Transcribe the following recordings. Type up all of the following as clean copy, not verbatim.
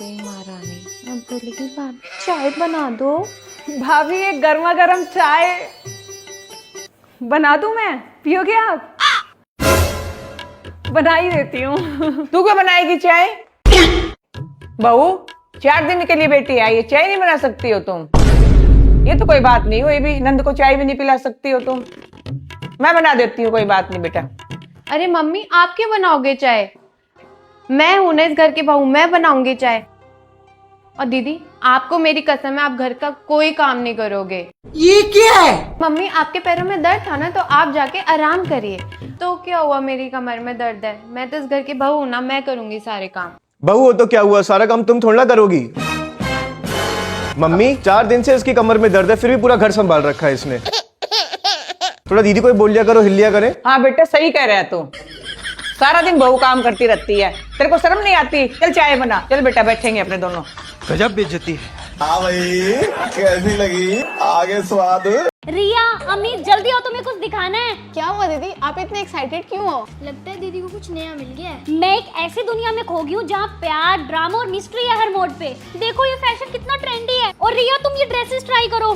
गई महारानी। अब बोलेगी भाभी चाय बना दो। भाभी एक गर्मा गर्म चाय बना दूं मैं, पियोगे आप? बना ही देती हूँ। तू क्यों बनाएगी चाय? बहू 4 दिन के लिए बेटी आई है, चाय नहीं बना सकती हो तुम? ये तो कोई बात नहीं हुई भी, नंद को चाय भी नहीं पिला सकती हो तुम। मैं बना देती हूँ, कोई बात नहीं बेटा। अरे मम्मी आप क्यों बनाओगे चाय? मैं हूं ना इस घर की बहू, मैं बनाऊंगी चाय। और दीदी आपको मेरी कसम है, आप घर का कोई काम नहीं करोगे। ये क्या है? मम्मी आपके पैरों में दर्द था ना, तो आप जाके आराम करिए। तो क्या हुआ, मेरी कमर में दर्द है, मैं तो इस घर की बहू हूं ना, मैं करूंगी सारे काम। बहू हो तो क्या हुआ, सारा काम तुम थोड़ा करोगी। मम्मी 4 दिन से इसकी कमर में दर्द है, फिर भी पूरा घर संभाल रखा है इसने। थोड़ा दीदी को ही बोल लिया करो, हिल लिया करे। हाँ बेटा सही कह रहा है तू, सारा दिन बहू काम करती रहती है, तेरे को शर्म नहीं आती? चल चाय बना, चल बेटा बैठेंगे अपने दोनों। गजब बेइज्जती है। हाँ भाई कैसी लगी आगे स्वाद? रिया अम्मी जल्दी आओ, तुम्हें कुछ दिखाना है। क्या हुआ दीदी, आप इतने एक्साइटेड क्यों हो? लगता है दीदी को कुछ नया मिल गया है। मैं एक ऐसी दुनिया में खो गई हूँ जहाँ प्यार, ड्रामा और मिस्ट्री है हर मोड पे। देखो ये फैशन कितना ट्रेंडी है। और रिया तुम ये ड्रेसेस ट्राई करो।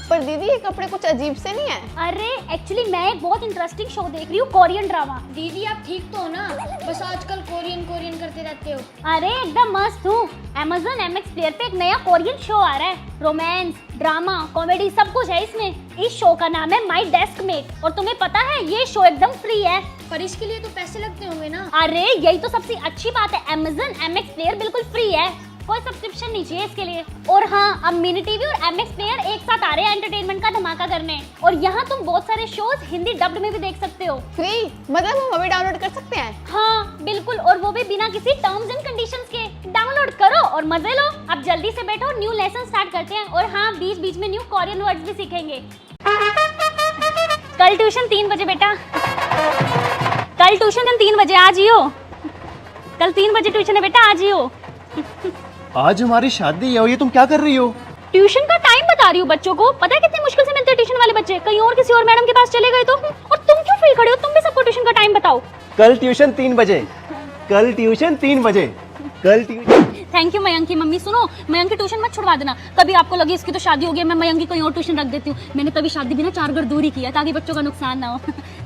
पर दीदी ये कपड़े कुछ अजीब से नहीं है? अरे एक्चुअली मैं एक बहुत इंटरेस्टिंग शो देख रही हूँ, कोरियन ड्रामा। दीदी आप ठीक तो हो ना? बस आजकल कोरियन करते रहते हो। अरे एकदम मस्त हूँ। Amazon MX प्लेयर पे एक नया कोरियन शो आ रहा है। रोमांस, ड्रामा, कॉमेडी सब कुछ है इसमें। इस शो का नाम है माई डेस्क मेट। और तुम्हें पता है ये शो एकदम फ्री है। पर इसके लिए तो पैसे लगते होंगे ना? अरे यही तो सबसे अच्छी बात है, Amazon MX प्लेयर बिल्कुल फ्री है, कोई सब्सक्रिप्शन नहीं चाहिए इसके लिए। और हाँ अब मिनी टीवी और MX प्लेयर एक साथ आ रहे हैं एंटरटेनमेंट का धमाका करने। और यहाँ तुम बहुत सारे शोज हिंदी डब्ड में भी देख सकते हो। फ्री मतलब हम अभी डाउनलोड कर सकते हैं? हाँ बिल्कुल, और वो भी बिना किसी टर्म्स एंड कंडीशंस के। डाउनलोड करो और मजे लो। अब जल्दी से बैठो, न्यू लेसन स्टार्ट करते हैं। और हाँ बीच बीच में न्यू कोरियन वर्ड्स भी सीखेंगे। कल ट्यूशन 3 बजे बेटा, कल ट्यूशन 3 बजे आ जियो। कल 3 बजे ट्यूशन है बेटा, आ जियो। आज हमारी शादी है और ये तुम क्या कर रही हो? ट्यूशन का टाइम बता रही हूँ बच्चों को। पता है कितनी मुश्किल से मिलते हैं ट्यूशन वाले बच्चे। कहीं और किसी और मैडम के पास चले गए तो। और तुम क्यों फ्री खड़े हो? तुम भी सबको ट्यूशन का टाइम बताओ। कल ट्यूशन 3 बजे, कल ट्यूशन 3 बजे, कल ट्यूशन। थैंक यू मयंक की मम्मी। सुनो मयंक की ट्यूशन मत छुड़वा देना। कभी आपको लगे इसकी तो शादी हो गई, मैं मयंक की कहीं और ट्यूशन रख देती हूँ। मैंने तभी शादी भी ना 4 घर दूर ही किया ताकि बच्चों का नुकसान ना हो।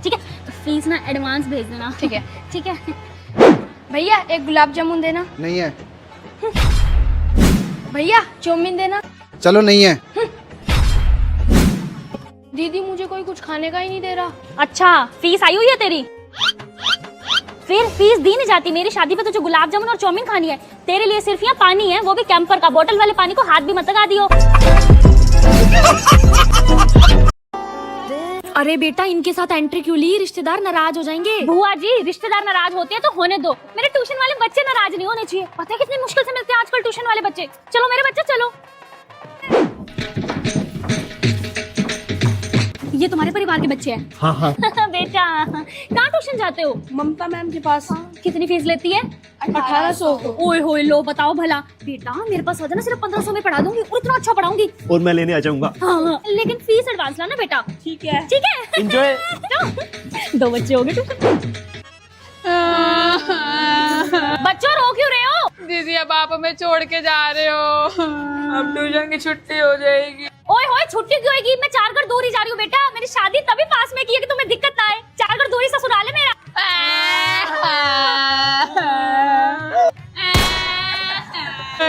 ठीक है, फीस ना एडवांस भेज देना। ठीक है। ठीक है भैया एक गुलाब जामुन देना। नहीं है। भैया चाउमीन देना। चलो नहीं है। दीदी मुझे कोई कुछ खाने का ही नहीं दे रहा। अच्छा फीस आई हुई है तेरी? फिर फीस दी नहीं जाती। मेरी शादी पे तो जो गुलाब जामुन और चाउमीन खानी है, तेरे लिए सिर्फ यहाँ पानी है, वो भी कैंपर का। बोतल वाले पानी को हाथ भी मत लगा दियो। अरे बेटा इनके साथ एंट्री क्यों ली? रिश्तेदार नाराज हो जाएंगे। बुआ जी रिश्तेदार नाराज होते हैं तो होने दो, मेरे ट्यूशन वाले बच्चे नाराज नहीं होने चाहिए। पता है कितनी मुश्किल से मिलते हैं आजकल ट्यूशन वाले बच्चे। चलो मेरे बच्चे चलो। ये तुम्हारे परिवार के बच्चे हैं? हाँ हाँ। बेटा कहाँ ट्यूशन जाते हो? ममता मैम के पास। कितनी फीस लेती है? 1800। ओए होए लो बताओ भला। बेटा मेरे पास आ जाना, सिर्फ 1500 में पढ़ा दूंगी और इतना अच्छा पढ़ाऊंगी। और मैं लेने आ जाऊंगा। हाँ लेकिन फीस एडवांस लाना बेटा। ठीक है ठीक है। एंजॉय। 2 बच्चे हो गए ट्यूशन। बच्चों रो क्यों रहे हो? दीदी अब आप हमें छोड़ के जा रहे हो, अब ट्यूशन की छुट्टी हो जाएगी। ओए होए छुट्टी क्यों होगी? मैं 4 घर दूर ही जा रही हूँ बेटा। मेरी शादी तभी पास में की है कि तुम्हें दिक्कत ना आए। 4 घर दूर ही ससुराल है मेरा।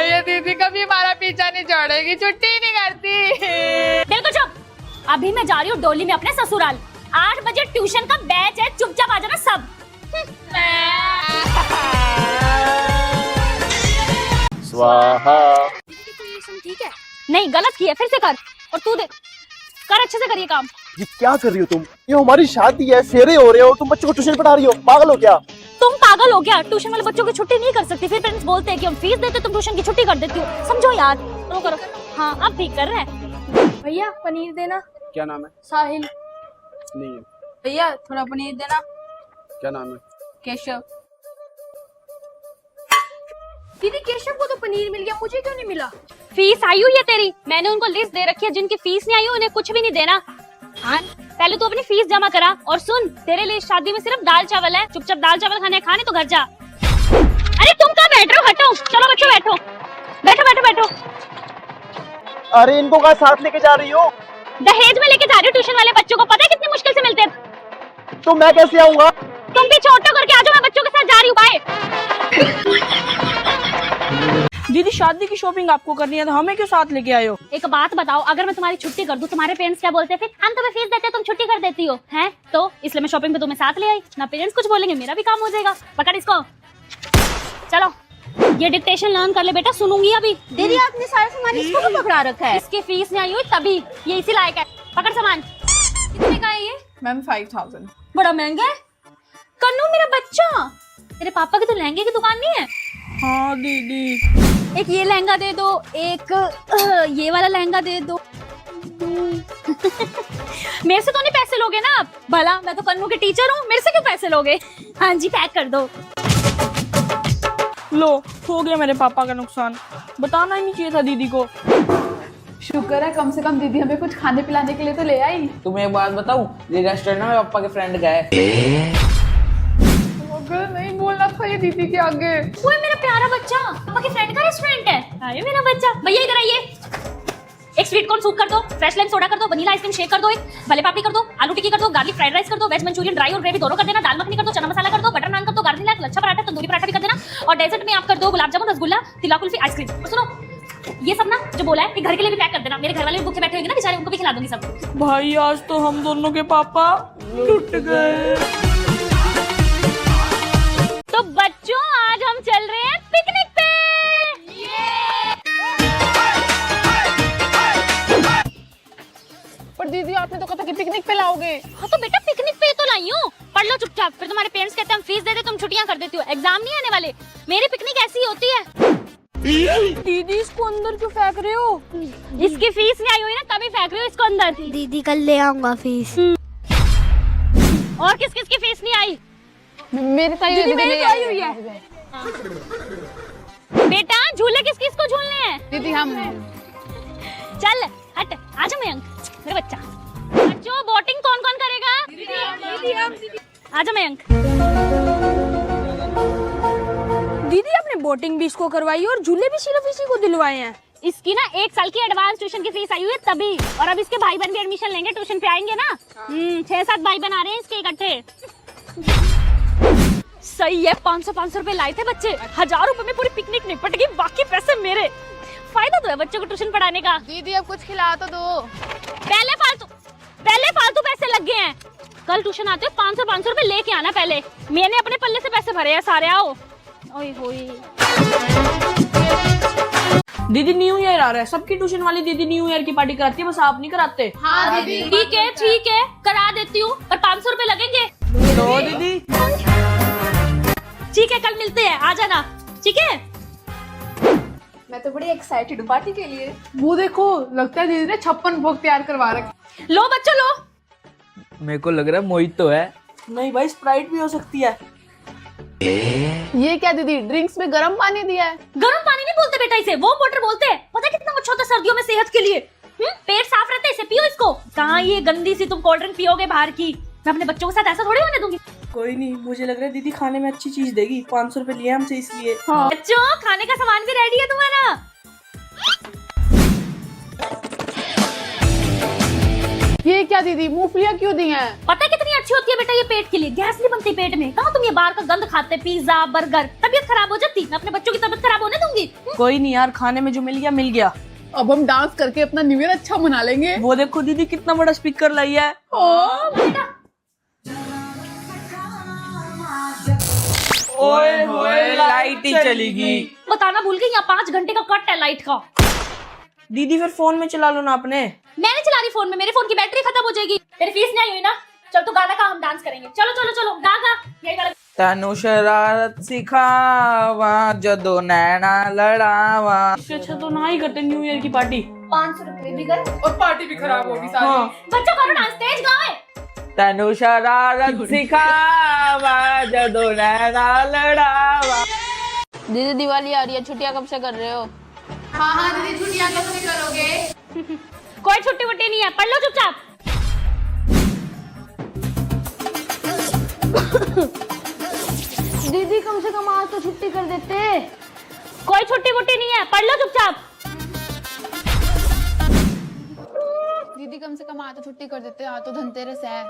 ये दीदी कभी हमारा पीछा नहीं छोड़ेगी, छुट्टी ही नहीं करती। बिल्कुल चुप। अभी मैं जा रही हूँ डोली में अपने ससुराल। 8 बजे ट्यूशन का बैच है, चुपचाप आ जाना सब। स्वाहा। ठीक है नहीं गलत किया, फिर से कर। और तू देख कर, अच्छे से करिए काम। ये क्या कर रही हो तुम? ये हमारी शादी है, फेरे हो रहे हो, तुम बच्चों को ट्यूशन पढ़ा रही हो, पागल हो क्या? तुम पागल हो क्या? ट्यूशन वाले बच्चों की छुट्टी नहीं कर सकती। फिर पेरेंट्स बोलते हैं कि हम फीस देते, तुम ट्यूशन की छुट्टी कर देती हो। समझो यार। करो करो। हाँ अब ठीक कर रहे हैं। भैया पनीर देना। क्या नाम है? साहिल। नहीं है। भैया थोड़ा पनीर देना। क्या नाम है? केशव। दीदी केशव को तो पनीर मिल गया, मुझे क्यों नहीं मिला? फीस आई हुई है तेरी, मैंने उनको लिस्ट दे रखी है। जिनकी फीस नहीं आई हुई उन्हें कुछ भी नहीं देना। हाँ पहले तू अपनी फीस जमा करा। और सुन तेरे लिए शादी में सिर्फ दाल चावल है, चुपचाप दाल चावल खाने तो घर जा। अरे तुम कहाँ बैठ रहे हो? हटो। चलो बच्चों बैठो। अरे इनको कहाँ साथ लेके जा रही हो? दहेज में लेके जा रही हूँ ट्यूशन वाले बच्चों को, पता है कितनी मुश्किल से मिलते हैं। तो मैं कैसे आऊंगा? तुम पीछे ऑटो करके आ जाओ, मैं बच्चों के साथ जा रही हूँ, बाय। दीदी शादी की शॉपिंग आपको करनी है तो हमें क्यों साथ लेके आए हो? एक बात बताओ, अगर मैं तुम्हारी छुट्टी कर दूं, तुम्हारे पेरेंट्स क्या बोलते हैं फिर? हम तुम्हें फीस देते हैं, तुम छुट्टी कर देती हो, हैं? तो इसलिए मैं शॉपिंग पे तुम्हें साथ ले आई। ना पेरेंट्स कुछ बोलेंगे, मेरा भी काम हो जाएगा। पकड़ इसको, चलो ये डिक्टेशन लर्न कर ले बेटा, सुनूंगी अभी। दीदी आपने सारा सामान इसको क्यों पकड़ा रखा है? इसकी फीस नहीं आई हुई तभी, ये इसी लायक है। पकड़ सामान। कितने का है ये? मैम 5000। बड़ा महंगा है। कन्नू मेरा बच्चा, तेरे पापा की तो लहंगे की दुकान नहीं है? हाँ दीदी। एक ये लहंगा दे दो, एक ये वाला लहंगा दे दो। मेरे से तो नहीं पैसे लोगे ना आप? भला मैं तो कन्नू के टीचर हूँ, मेरे से क्यों पैसे लोगे? हाँ जी पैक कर दो। लो हो गया मेरे पापा का नुकसान, बताना ही नहीं चाहिए था दीदी को। शुक्र है कम से कम दीदी हमें कुछ खाने पिलाने के लिए तो ले आई। तुम्हें एक बात बताऊं, ये रेस्टोरेंट में पापा के फ्रेंड गए। अगर नहीं बोलना था ये दीदी के आगे। वो है मेरा प्यारा बच्चा, पापा के फ्रेंड का रेस्टोरेंट है। अरे मेरा बच्चा, भैया इधर आइए। एक स्वीट कॉर्न सूप कर दो, फ्रेश लाइम सोडा कर दो, वनीला आइसक्रीम शेक कर दो, एक भले पापड़ी कर दो, आलू टिक्की कर दो, गार्लिक फ्राइड राइस कर दो, वेज मंचूरियन ड्राई और ग्रेवी दोनों कर देना, दाल मखनी कर दो, चना मसाला कर दो, बटर नान कर दो, गार्लिक नान, लच्छा पराठा, तंदूरी पराठा भी कर देना। और डेजर्ट में आप कर दो गुलाब जामुन, रसगुल्ला, तिला कुल्फी, आइसक्रीम। और सुनो ये सब ना जो बोला है, घर के लिए भी पैक कर देना। मेरे घर वाले भी भूखे बैठे होंगे ना बेचारे, उनको भी खिला दूंगी सब। भाई आज तो हम दोनों के पापा टूट गए। तो बच्चों आज हम चल रहे हैं पिकनिक पे। पर दीदी आपने तो कहा था कि पिकनिक पे लाओगे। हाँ तो बेटा पिकनिक पे तो लाई हूँ, पढ़ लो चुपचाप। फिर तुम्हारे पेरेंट्स कहते हैं हम फीस दे दे, तुम छुट्टियां कर देती हो, एग्जाम नहीं आने वाले। मेरी पिकनिक ऐसी होती है। दीदी इसको अंदर क्यों फेंक रहे हो? इसकी फीस नहीं आई हुई ना, तभी फेंक रही हो इसको अंदर। दीदी कल ले आऊंगा फीस। और किस किस की फीस नहीं आई? मेरे तो आई हुई है। बेटा झूले किस किस को झूलने हैं? दीदी हम। चल हट, आजा मयंक मेरा बच्चा। बच्चों बोटिंग कौन कौन करेगा? दीदी आजा मयंक। दीदी आपने बोटिंग भी इसको करवाई और झूले भी सिर्फ इसी को दिलवाए हैं। इसकी ना 1 साल की एडवांस ट्यूशन की फीस आई हुई है तभी। और अब इसके भाई बहन भी एडमिशन लेंगे, ट्यूशन पे आएंगे ना। 6-7 भाई बहन आ रहे हैं इसके इकट्ठे। सही है, 500 रुपए लाए थे बच्चे, 1000 रुपए में पूरी पिकनिक निपट गई, बाकी पैसे मेरे। फायदा तो है बच्चों को ट्यूशन पढ़ाने का। दीदी अब कुछ खिला तो दो। पहले फालतू पैसे लग गए हैं। कल ट्यूशन आते हो 500 रुपए लेके आना पहले। मैंने अपने पल्ले से पैसे भरे हैं सारे। आओ। ओए होए दीदी न्यू ईयर आ रहा है, सबकी ट्यूशन वाली दीदी न्यू ईयर की पार्टी कराती है, बस आप नहीं कराते। हाँ दीदी ठीक है करा देती हूँ, पर 500 रुपए लगेंगे। तो दीदी ठीक है कल मिलते हैं, आ जाना। ठीक है मैं तो बड़ी एक्साइटेड हूँ पार्टी के लिए। वो देखो लगता है दीदी ने 56 भोग तैयार करवा रखे। लो बच्चों लो। मेरे को लग रहा है मोहितो है। नहीं भाई स्प्राइट भी हो सकती है। ये क्या दीदी ड्रिंक्स में गर्म पानी दिया है? गर्म पानी नहीं बोलते बेटा इसे, वो वाटर बोलते हैं। पता है कितना अच्छा होता है सर्दियों में सेहत के लिए। पेट साफ रहता है, इसे पियो इसको। कहाँ ये गंदी सी तुम कोल्ड ड्रिंक पियोगे बाहर की? मैं अपने बच्चों के साथ ऐसा थोड़ी होने दूंगी। कोई नहीं, मुझे लग रहा है दीदी खाने में अच्छी चीज देगी, 500 रुपए लिए हमसे इसलिए। हाँ। बच्चों खाने का सामान भी रेडी है तुम्हारा। ये क्या दीदी मूंगफलियां क्यों दी हैं? पता है कितनी अच्छी होती है बेटा ये पेट के लिए, गैस नहीं बनती पेट में। कहाँ तुम ये बाहर का गंद खाते, पिज्जा बर्गर, तबीयत खराब हो जाती। मैं अपने बच्चों की तबीयत खराब होने दूंगी? कोई नहीं यार, खाने में जो मिल गया मिल गया। अब हम डांस करके अपना न्यू ईयर अच्छा मना लेंगे। वो देखो दीदी कितना बड़ा स्पीकर लाई है। ओए होए लाइट ही चली गई। बताना भूल गई, यहाँ 5 घंटे का कट है लाइट का। दीदी फिर फोन में चला लो ना अपने। मैंने चला रही फोन में, मेरे फोन की बैटरी खत्म हो जाएगी। तेरी फीस नहीं आई हुई ना, चल तू गाना का, हम डांस करेंगे। चलो चलो चलो गा यही वाला। तनु शरारत सिखावा जदो नैना लड़ावा। इससे अच्छा तो ना ही करते न्यू ईयर की पार्टी। 500 रुपए भी गए और पार्टी भी खराब होगी सारी। हाँ। बच्चों करो डांस, तेज गाओ। तनु शरारत सिखावा जदो नैना लड़ावा। दीदी दिवाली आ रही है, छुट्टियां कब से कर रहे हो? हाँ दीदी छुट्टियां कब से करोगे? कोई छुट्टी वुट्टी नहीं है, पढ़ लो चुपचाप। दीदी कम से कम आज तो छुट्टी कर देते। कोई छुट्टी वुट्टी नहीं है, पढ़ लो चुपचाप। दीदी कम से कम आज तो छुट्टी कर देते, आज तो धनतेरस है।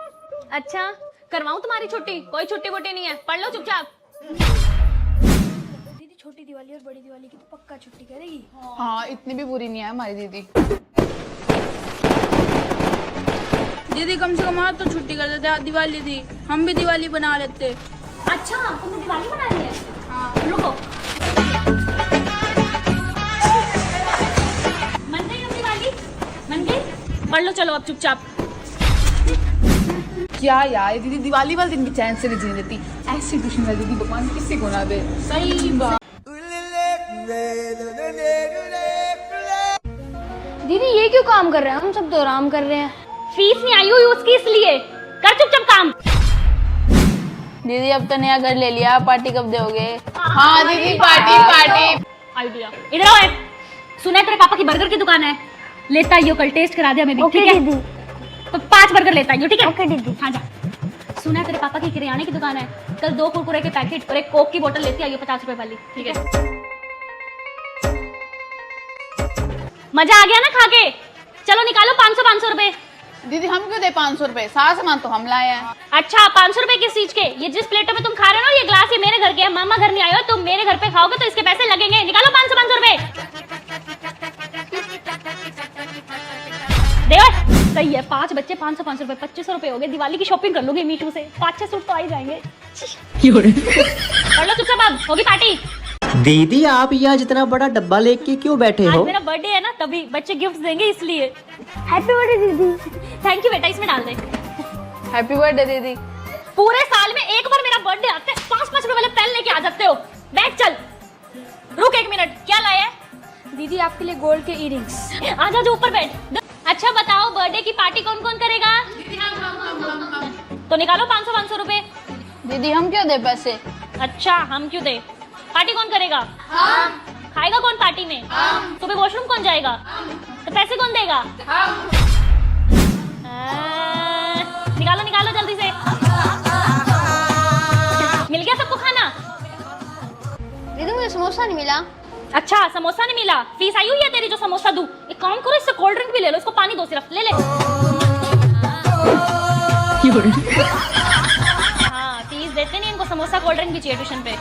अच्छा करवाऊं तुम्हारी छुट्टी? कोई छुट्टी वुट्टी नहीं है, पढ़ लो चुपचाप। दीदी छोटी दिवाली और बड़ी दिवाली की तो पक्का छुट्टी करेगी। हाँ इतनी भी बुरी नहीं है हमारी दीदी। दीदी कम से कम आज तो छुट्टी कर देते, आज दिवाली थी, हम भी दिवाली बना लेते। अच्छा तुमने दिवाली बनानी है? हाँ रुको। मन गई अब दिवाली? मन गई? पढ़ लो चलो अब चुपचाप। क्या यार दीदी दिवाली वाले दिन भी चैन से नहीं जीने देती, ऐसी दुश्मन दीदी भगवान किसी को ना दे। सही बात। दीदी ये क्यों काम कर रहे हैं? हम सब तो आराम कर रहे हैं। फीस नहीं आई हुई उसकी, इसलिए कर चुपचाप काम। दीदी अब तो नया घर ले लिया, पार्टी कब दोगे? हाँ दीदी पार्टी पार्टी। आइडिया इधर आओ। सुना है तेरे पापा की बर्गर की दुकान है, लेता आइयो, कल टेस्ट करा दिया मैं भी। ओके ठीक है दीदी। तो 5 बर्गर लेता आइयो, ठीक है? ओके दीदी। हाँ जा। सुना है तेरे पापा की किराने की दुकान है, कल 2 कुरकुरे के पैकेट और एक कोक की बोतल लेती आइयो 50 रुपए वाली। ठीक है मजा आ गया ना खा के? चलो निकालो 500 रुपए। दीदी हम क्यों दे 500 रुपए? सारा सामान तो हम लाए हैं। अच्छा 500 रुपए किस चीज के? ये जिस प्लेटों में तुम खा रहे हो ना, ये ग्लास, ये मेरे घर के है। मामा घर नहीं आए हो, तुम मेरे घर पे खाओगे तो इसके पैसे लगेंगे। निकालो 500 रुपए। देखो सही है, 5 बच्चे 500 रुपए, 2500 रुपए हो गए। दिवाली की शॉपिंग कर लोगे मीठू से, 5-6 सूट तो आ ही जाएंगे। चलो चुपचाप, अब होगी पार्टी। दीदी आप ये आज इतना बड़ा डब्बा लेके क्यों बैठे आज हो? मेरा बर्थडे है ना, तभी बच्चे गिफ्ट देंगे इसलिए। हैप्पी बर्थडे दीदी। थैंक यू बेटा, इसमें डाल दे। हैप्पी बर्थडे दीदी। पूरे साल में एक बार मेरा बर्थडे आता है, 5-5 रुपए वाले पेन लेके आ जाते हो। बैठ चल। रुक 1 मिनट, क्या लाया है? दीदी आपके लिए गोल्ड के इयरिंग्स। आजा जो ऊपर बैठ। अच्छा बताओ बर्थडे की पार्टी कौन कौन करेगा? तो निकालो 500 रुपए। दीदी हम क्यों दे पैसे? अच्छा हम क्यों दे? पार्टी कौन करेगा? खाएगा कौन पार्टी में? सुबह वॉशरूम कौन जाएगा? तो पैसे कौन देगा? निकालो निकालो जल्दी से। मिल गया सबको खाना? दीदी मुझे समोसा नहीं मिला। अच्छा समोसा नहीं मिला, फीस आई हुई है तेरी जो समोसा दूं। एक काम करो, इससे कोल्ड ड्रिंक भी ले लो, इसको पानी दो सिर्फ। ले ले। हाँ फीस देते नहीं इनको, समोसा कोल्ड ड्रिंक भी चाहिए ट्यूशन पे।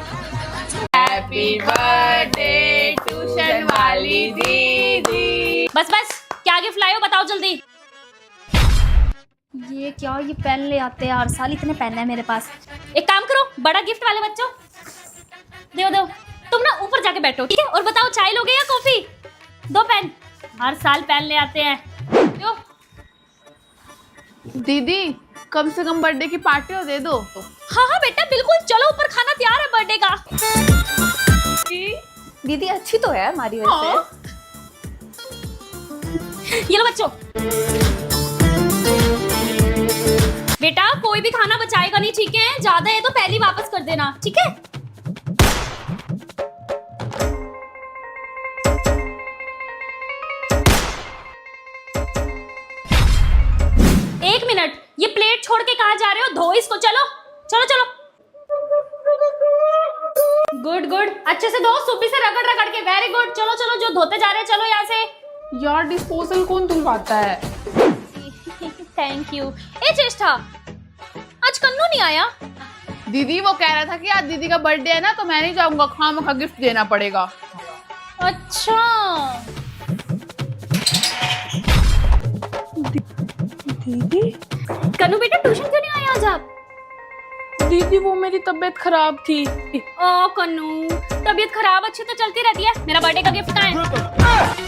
हैप्पी बर्थडे ट्यूशन वाली दीदी। बस बस, क्या गिफ्ट लाए हो बताओ जल्दी। ये क्या, ये पेन ले आते हैं हर साल, इतने पेन है मेरे पास। एक काम करो, बड़ा गिफ्ट वाले बच्चों दो दो, तुम ना ऊपर जाके बैठो ठीक है? और बताओ चाय लोगे या कॉफी? 2 पेन, हर साल पेन ले आते हैं। दो। दीदी कम से कम बर्थडे की पार्टी तो दे दो। हाँ हाँ बेटा बिल्कुल, चलो ऊपर, खाना तैयार है बर्थडे का। दीदी अच्छी तो है हमारी वैसे। ये लो बच्चों। बेटा कोई भी खाना बचाएगा नहीं ठीक है? ज्यादा है तो पहले ही वापस कर देना, ठीक है? एक मिनट, ये प्लेट छोड़ के कहाँ जा रहे हो? धो इसको, चलो चलो चलो। गुड गुड, अच्छे से धो, सुबह से रगड़ रगड़ के। वेरी गुड, चलो चलो जो धोते जा रहे हैं चलो यहाँ से। यार डिस्पोजल कौन धुलवाता है? Thank you. ए चेष्टा, आज कन्नू नहीं आया? दीदी वो कह रहा था कि आज दीदी का बर्थडे है ना, तो मैं नहीं जाऊंगा, खामखा गिफ्ट देना पड़ेगा। अच्छा दीदी कन्नू बेटा ट्यूशन क्यों नहीं आया आज आप? दीदी वो मेरी तबीयत खराब थी। ओ कन्नू, तबीयत खराब अच्छी तो चलती रहती है। मेरा बर्थडे का गिफ्ट कहाँ है?